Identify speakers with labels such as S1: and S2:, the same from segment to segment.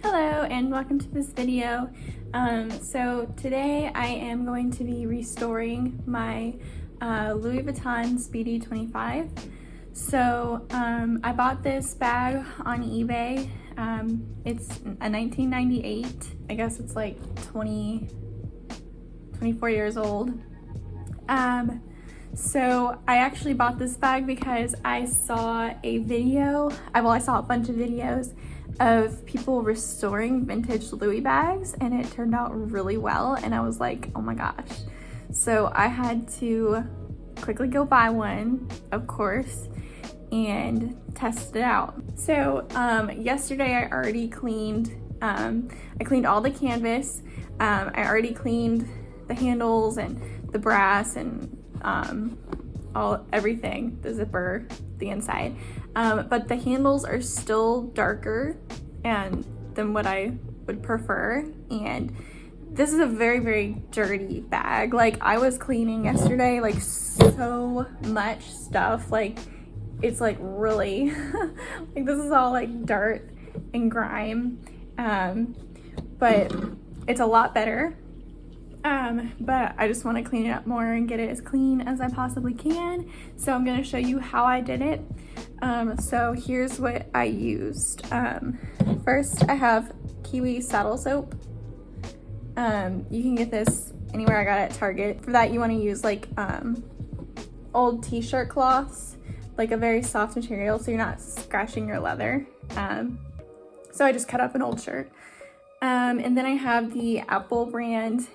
S1: Hello and welcome to this video. So today I am going to be restoring my Louis Vuitton Speedy 25. So I bought this bag on eBay. It's a 1998. I guess it's like 24 years old. So I actually bought this bag because I saw a video, I saw a bunch of videos of people restoring vintage Louis bags, and it turned out really well, and I was like, oh my gosh. So I had to quickly go buy one, of course, and test it out. So yesterday I already cleaned, I cleaned all the canvas. I already cleaned the handles and the brass and everything, the zipper, the inside. But the handles are still darker than what I would prefer. And this is a very, very dirty bag. Like, I was cleaning yesterday, like, so much stuff. Like, it's like really, like, this is all like dirt and grime. But it's a lot better. But I just want to clean it up more and get it as clean as I possibly can. So I'm going to show you how I did it. So here's what I used. First I have Kiwi saddle soap. You can get this anywhere. I got it at Target. For that you want to use like old t-shirt cloths, like a very soft material so you're not scratching your leather. So I just cut up an old shirt. And then I have the Apple brand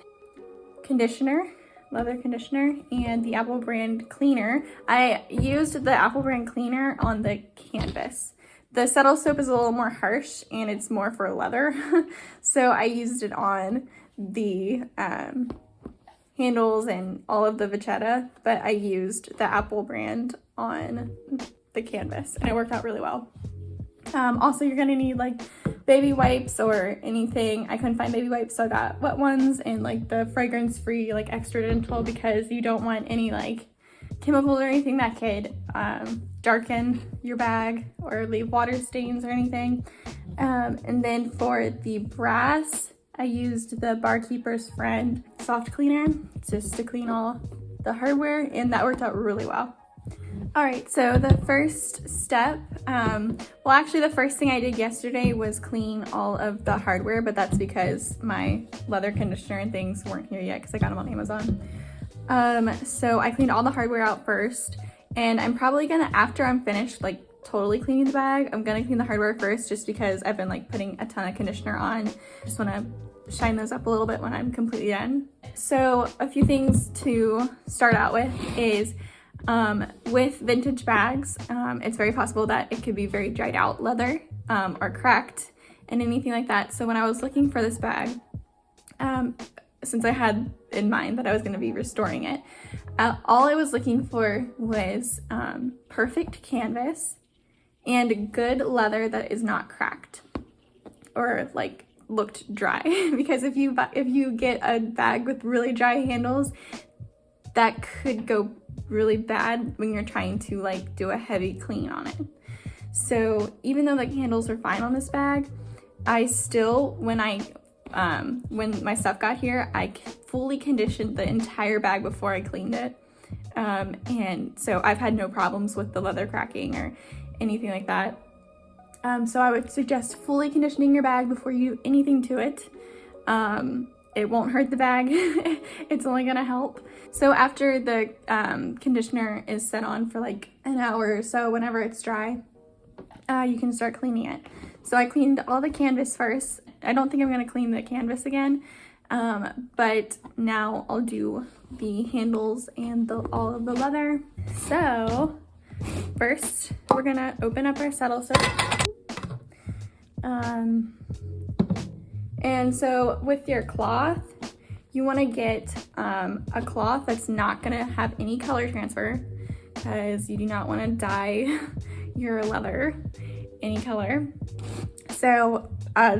S1: conditioner, leather conditioner, and the Apple brand cleaner. I used the Apple brand cleaner on the canvas. The saddle soap is a little more harsh and it's more for leather. So I used it on the handles and all of the vachetta, but I used the Apple brand on the canvas and it worked out really well. Also, you're gonna need like baby wipes or anything. I couldn't find baby wipes, so I got wet ones and like the fragrance-free like extra dental, because you don't want any like chemicals or anything that could darken your bag or leave water stains or anything. And then for the brass, I used the Barkeeper's Friend soft cleaner just to clean all the hardware, and that worked out really well. All right, so the first step, well actually the first thing I did yesterday was clean all of the hardware, but that's because my leather conditioner and things weren't here yet because I got them on Amazon. So I cleaned all the hardware out first, and I'm probably gonna, after I'm finished like totally cleaning the bag, I'm gonna clean the hardware first just because I've been like putting a ton of conditioner on. Just wanna shine those up a little bit when I'm completely done. So a few things to start out with is with vintage bags, it's very possible that it could be very dried out leather or cracked and anything like that. So when I was looking for this bag, since I had in mind that I was going to be restoring it, all I was looking for was perfect canvas and good leather that is not cracked or like looked dry. Because if you get a bag with really dry handles, that could go really bad when you're trying to like do a heavy clean on it. So even though the handles are fine on this bag, I still, when my stuff got here, I fully conditioned the entire bag before I cleaned it. And so I've had no problems with the leather cracking or anything like that. So I would suggest fully conditioning your bag before you do anything to it. It won't hurt the bag. It's only gonna help. So after the conditioner is set on for like an hour or so, whenever it's dry, you can start cleaning it. So I cleaned all the canvas first. I don't think I'm gonna clean the canvas again, but now I'll do the handles and all of the leather. So first, we're gonna open up our saddle soap. And so with your cloth, you want to get a cloth that's not going to have any color transfer, because you do not want to dye your leather any color. So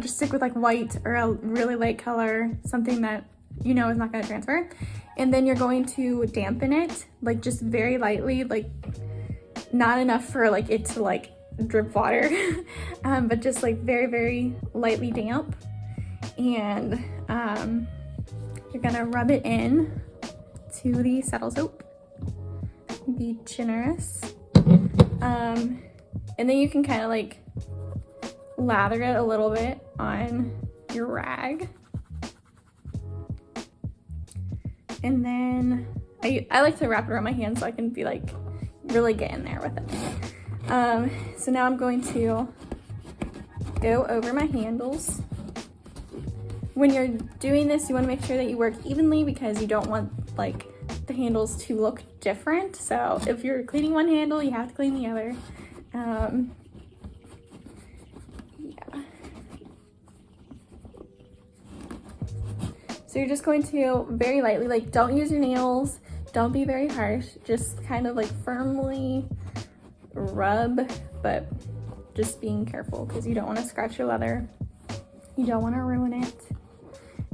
S1: just stick with like white or a really light color, something that you know is not going to transfer. And then you're going to dampen it, like just very lightly, like not enough for like it to like drip water, but just like very, very lightly damp. And you're gonna rub it in to the saddle soap. Be generous. And then you can kind of like lather it a little bit on your rag. And then I like to wrap it around my hand so I can be like really get in there with it. So now I'm going to go over my handles. When you're doing this, you want to make sure that you work evenly because you don't want like the handles to look different. So if you're cleaning one handle, you have to clean the other. Yeah. So you're just going to very lightly, like don't use your nails, don't be very harsh, just kind of like firmly rub, but just being careful because you don't want to scratch your leather. You don't want to ruin it.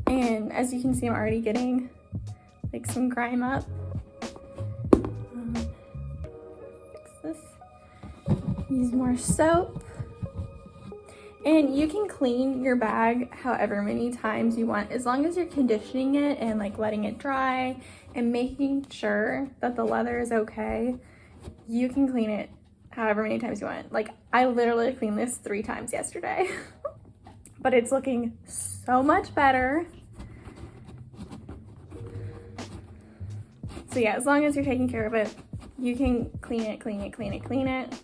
S1: And as you can see, I'm already getting like some grime up. Fix this. Use more soap. And you can clean your bag however many times you want, as long as you're conditioning it and like letting it dry and making sure that the leather is okay. You can clean it however many times you want. Like I literally cleaned this 3 times yesterday, but it's looking so much better. So yeah, as long as you're taking care of it, you can clean it, clean it, clean it, clean it.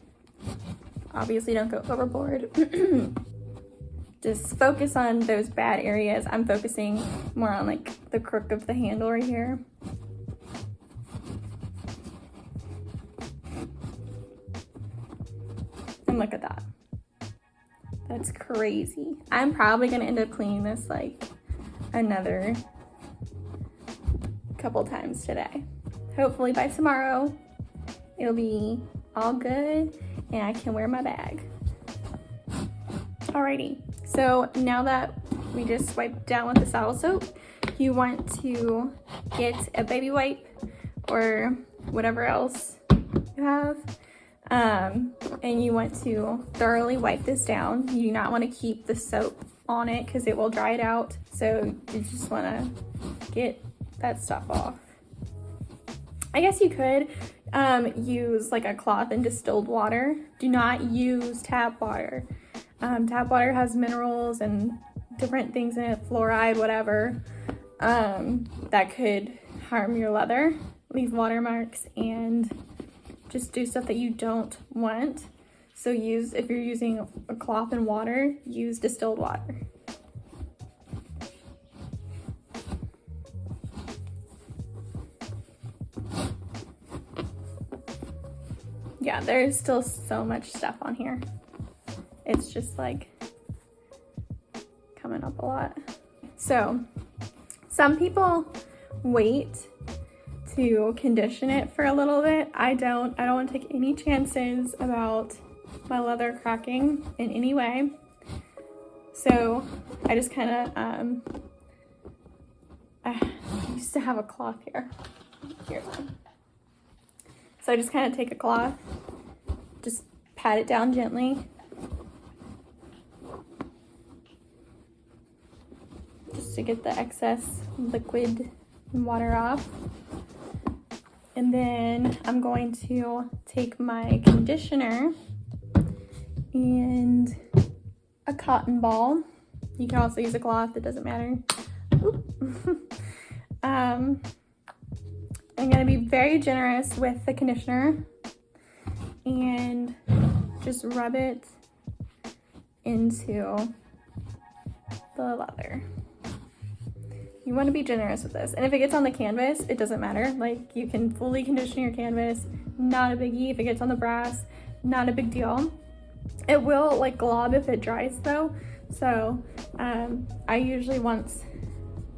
S1: Obviously don't go overboard. Just focus on those bad areas. I'm focusing more on like the crook of the handle right here. And look at that. That's crazy. I'm probably gonna end up cleaning this like another couple times today. Hopefully by tomorrow, it'll be all good and I can wear my bag. Alrighty, so now that we just wiped down with the saddle soap, you want to get a baby wipe or whatever else you have. And you want to thoroughly wipe this down. You do not want to keep the soap on it because it will dry it out. So you just want to get that stuff off. I guess you could use like a cloth and distilled water. Do not use tap water. Tap water has minerals and different things in it, fluoride, whatever, that could harm your leather, leave watermarks, and just do stuff that you don't want. So if you're using a cloth and water, use distilled water. Yeah, there's still so much stuff on here. It's just like coming up a lot. So some people wait to condition it for a little bit. I don't want to take any chances about my leather cracking in any way. So I just kind of, I used to have a cloth here. Here's one. So I just kind of take a cloth, just pat it down gently. Just to get the excess liquid and water off. And then I'm going to take my conditioner and a cotton ball. You can also use a cloth, it doesn't matter. I'm gonna be very generous with the conditioner and just rub it into the leather. You want to be generous with this. And if it gets on the canvas, it doesn't matter. Like, you can fully condition your canvas, not a biggie. If it gets on the brass, not a big deal. It will like glob if it dries though. So I usually, once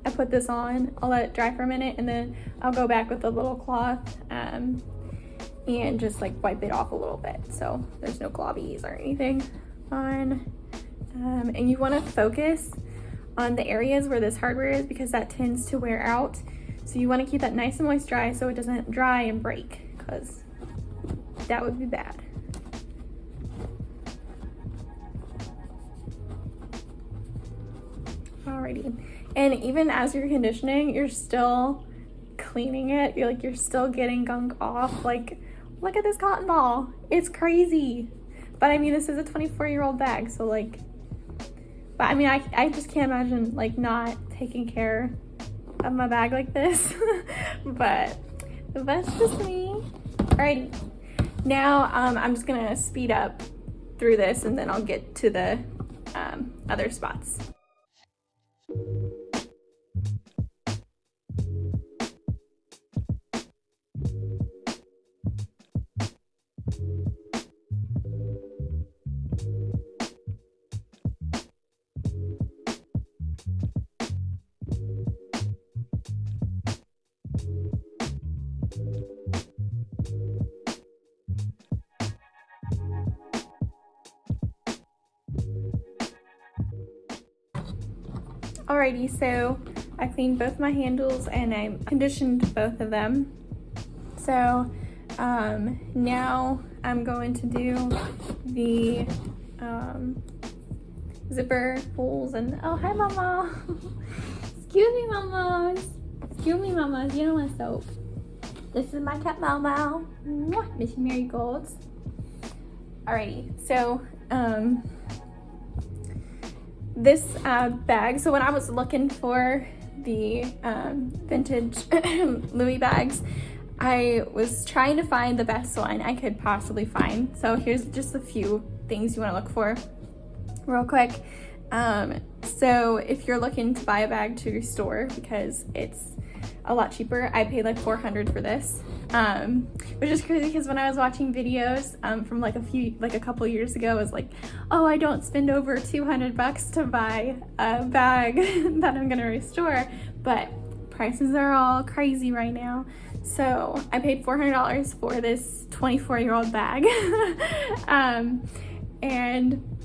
S1: I put this on, I'll let it dry for a minute and then I'll go back with a little cloth and just like wipe it off a little bit so there's no globbies or anything on. And you want to focus on the areas where this hardware is because that tends to wear out. So you want to keep that nice and moist dry so it doesn't dry and break, because that would be bad. Alrighty. And even as you're conditioning, you're still cleaning it. You're still getting gunk off. Like, look at this cotton ball. It's crazy. But I mean, this is a 24-year-old bag, so like, but I mean, I just can't imagine like not taking care of my bag like this. But that's just me. Alrighty. Now I'm just gonna speed up through this and then I'll get to the other spots. Alrighty, so I cleaned both my handles and I conditioned both of them. So now I'm going to do the zipper pulls and, oh, hi mama. Excuse me mamas. Excuse me mamas, you know my soap. This is my cat Mau Mau. Miss Marigolds. Alrighty, so this bag, so when I was looking for the vintage Louis bags, I was trying to find the best one I could possibly find. So here's just a few things you want to look for real quick. So if you're looking to buy a bag to restore, because it's a lot cheaper, I paid like $400 for this, which is crazy because when I was watching videos from like a couple years ago, it was like, oh, I don't spend over $200 to buy a bag that I'm gonna restore, but prices are all crazy right now. So I paid $400 for this 24-year-old bag. And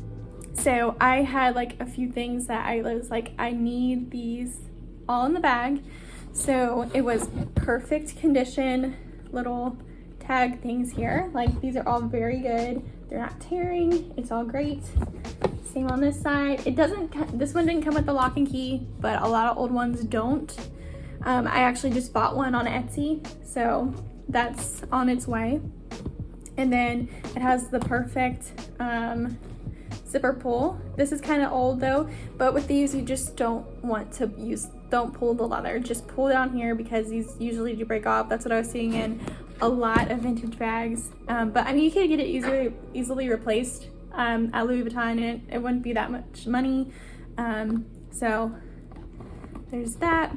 S1: so I had like a few things that I was like, I need these all in the bag. So it was perfect condition, little tag things here. Like, these are all very good. They're not tearing, it's all great. Same on this side. This one didn't come with the lock and key, but a lot of old ones don't. I actually just bought one on Etsy, so that's on its way. And then it has the perfect zipper pull. This is kind of old though, but with these you just don't pull the leather, just pull down here because these usually do break off. That's what I was seeing in a lot of vintage bags. But I mean, you could get it easily replaced at Louis Vuitton, and it wouldn't be that much money. So there's that.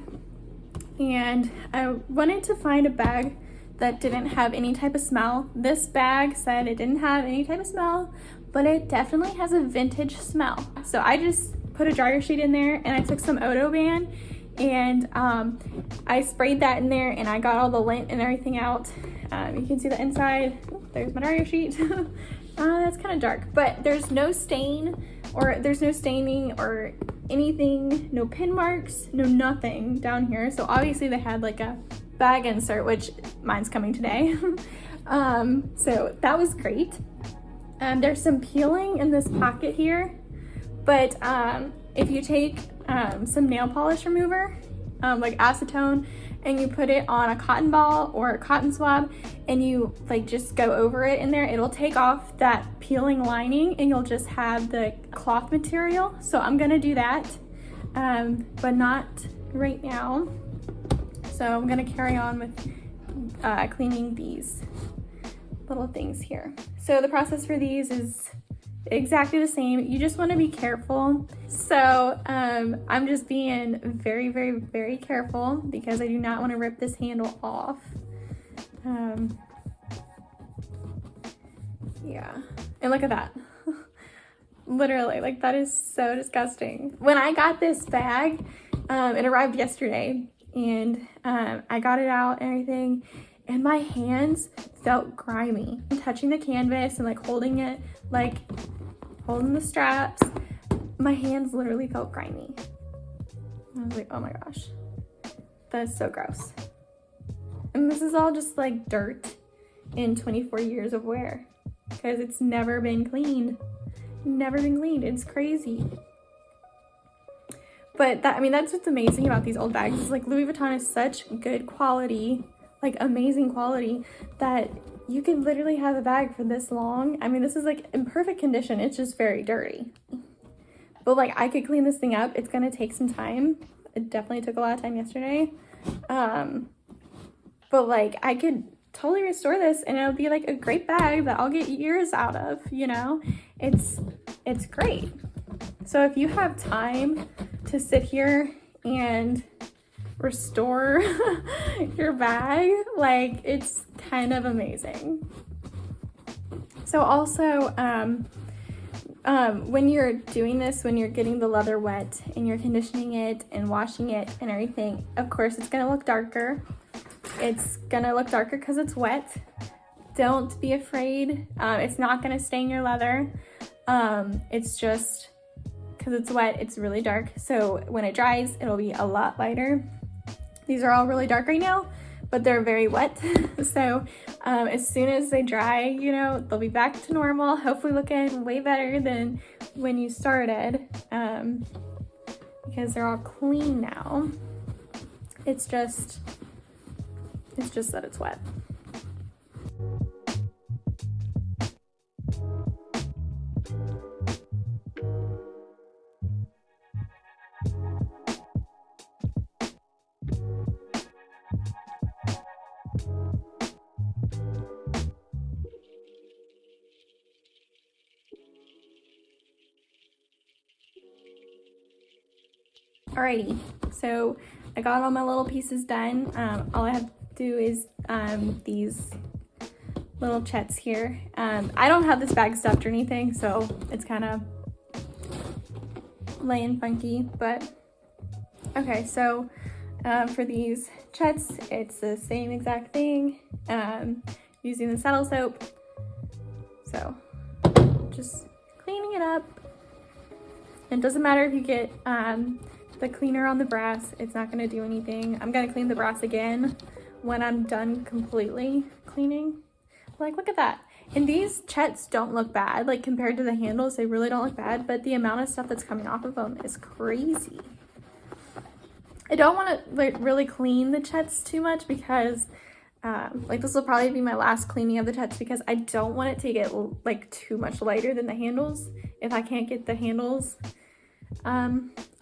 S1: And I wanted to find a bag that didn't have any type of smell. This bag said it didn't have any type of smell, but it definitely has a vintage smell. So I just put a dryer sheet in there and I took some Odoban and I sprayed that in there and I got all the lint and everything out. You can see the inside. Oh, there's my dryer sheet. That's kind of dark, but there's no stain, or there's no staining or anything, no pin marks, no nothing down here. So obviously they had like a bag insert, which mine's coming today. So that was great. There's some peeling in this pocket here, but if you take some nail polish remover, like acetone, and you put it on a cotton ball or a cotton swab and you like just go over it in there, it'll take off that peeling lining and you'll just have the cloth material. So I'm gonna do that, but not right now. So I'm gonna carry on with cleaning these little things here. So the process for these is exactly the same. You just want to be careful. So I'm just being very, very, very careful because I do not want to rip this handle off. Yeah, and look at that. Literally, like, that is so disgusting. When I got this bag, it arrived yesterday, and I got it out and everything, and my hands felt grimy. Touching the canvas and like holding it, like holding the straps, my hands literally felt grimy. I was like, oh my gosh, that is so gross. And this is all just like dirt in 24 years of wear because it's never been cleaned. Never been cleaned. It's crazy. But that, I mean, that's what's amazing about these old bags is like Louis Vuitton is such good quality, like amazing quality, that you can literally have a bag for this long. I mean, this is like in perfect condition. It's just very dirty. But like I could clean this thing up. It's gonna take some time. It definitely took a lot of time yesterday. But like I could totally restore this and it'll be like a great bag that I'll get years out of, you know? It's great. So if you have time to sit here and restore your bag, like it's kind of amazing. So also, when you're doing this, when you're getting the leather wet and you're conditioning it and washing it and everything, of course it's gonna look darker. It's gonna look darker because it's wet. Don't be afraid. It's not gonna stain your leather. It's just because it's wet, it's really dark. So when it dries, it'll be a lot lighter. These are all really dark right now, but they're very wet. So as soon as they dry, you know, they'll be back to normal, hopefully looking way better than when you started, because they're all clean now. It's just that it's wet. Alrighty, so I got all my little pieces done. All I have to do is these little chets here. I don't have this bag stuffed or anything, so it's kind of laying funky, but okay. So for these chets, it's the same exact thing, using the saddle soap. So just cleaning it up. It doesn't matter if you get the cleaner on the brass, it's not gonna do anything. I'm gonna clean the brass again when I'm done completely cleaning. Like, look at that. And these chets don't look bad, like compared to the handles, they really don't look bad, but the amount of stuff that's coming off of them is crazy. I don't wanna like really clean the chets too much because like this will probably be my last cleaning of the chets because I don't want it to get like too much lighter than the handles if I can't get the handles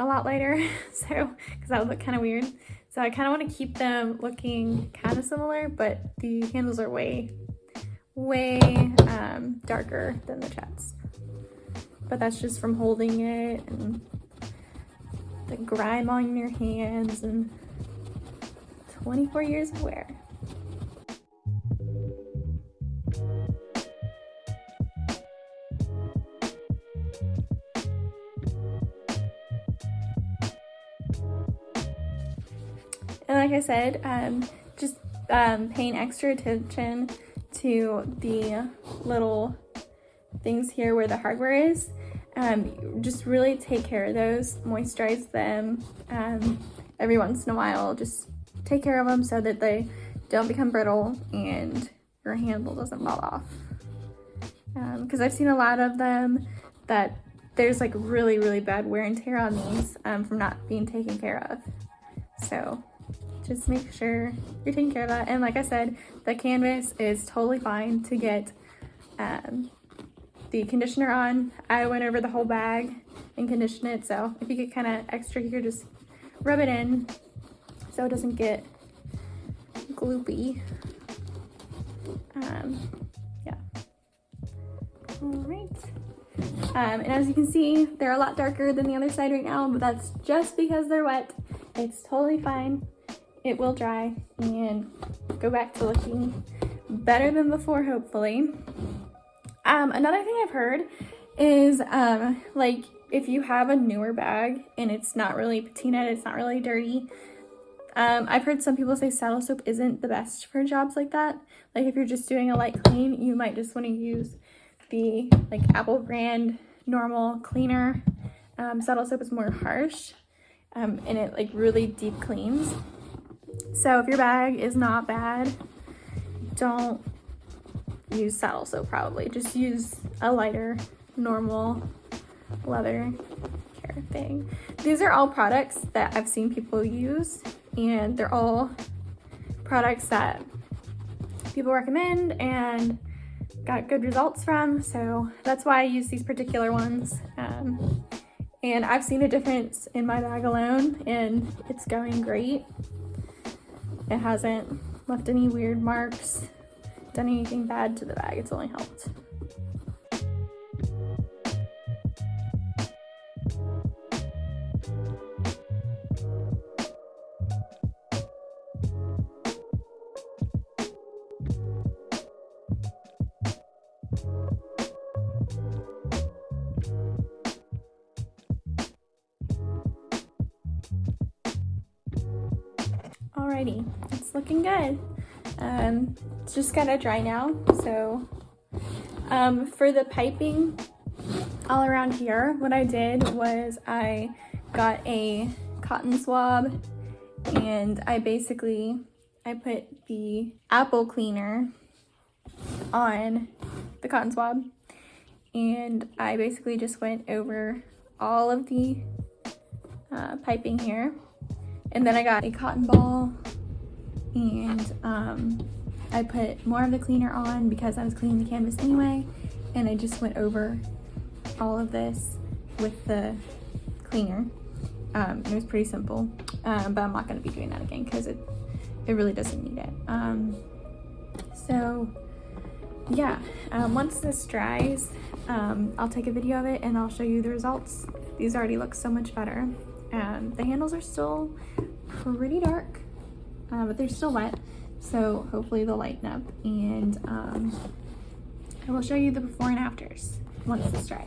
S1: a lot lighter. So because that would look kind of weird, so I kind of want to keep them looking kind of similar, but the handles are way darker than the chets, but that's just from holding it and the grime on your hands and 24 years of wear. And like I said, just paying extra attention to the little things here where the hardware is. Just really take care of those, moisturize them every once in a while. Just take care of them so that they don't become brittle and your handle doesn't fall off. Because I've seen a lot of them that there's like really bad wear and tear on these from not being taken care of. So just make sure you're taking care of that. And like I said, the canvas is totally fine to get the conditioner on. I went over the whole bag and conditioned it, so if you get kind of extra here, just rub it in so it doesn't get gloopy. Yeah. All right. And as you can see, they're a lot darker than the other side right now, but that's just because they're wet. It's totally fine. It will dry and go back to looking better than before, hopefully. Another thing I've heard is like if you have a newer bag and it's not really patina, it's not really dirty. I've heard some people say saddle soap isn't the best for jobs like that. Like if you're just doing a light clean, you might just want to use the like Apple brand normal cleaner. Saddle soap is more harsh and it like really deep cleans. So if your bag is not bad, don't use saddle soap probably. Just use a lighter, normal leather care. thing. These are all products that I've seen people use, and they're all products that people recommend and got good results from, so that's why I use these particular ones. And I've seen a difference in my bag alone, and it's going great. It hasn't left any weird marks, done anything bad to the bag. It's only helped. Alrighty, it's looking good. It's just gotta dry now. So for the piping all around here, what I did was I got a cotton swab, and I put the apple cleaner on the cotton swab, and I basically just went over all of the piping here. And then I got a cotton ball, and I put more of the cleaner on because I was cleaning the canvas anyway, and I just went over all of this with the cleaner. It was pretty simple, but I'm not going to be doing that again because it really doesn't need it. So yeah, once this dries, I'll take a video of it and I'll show you the results. These already look so much better. The handles are still pretty dark, but they're still wet, so hopefully they'll lighten up, and I will show you the before and afters once this dries.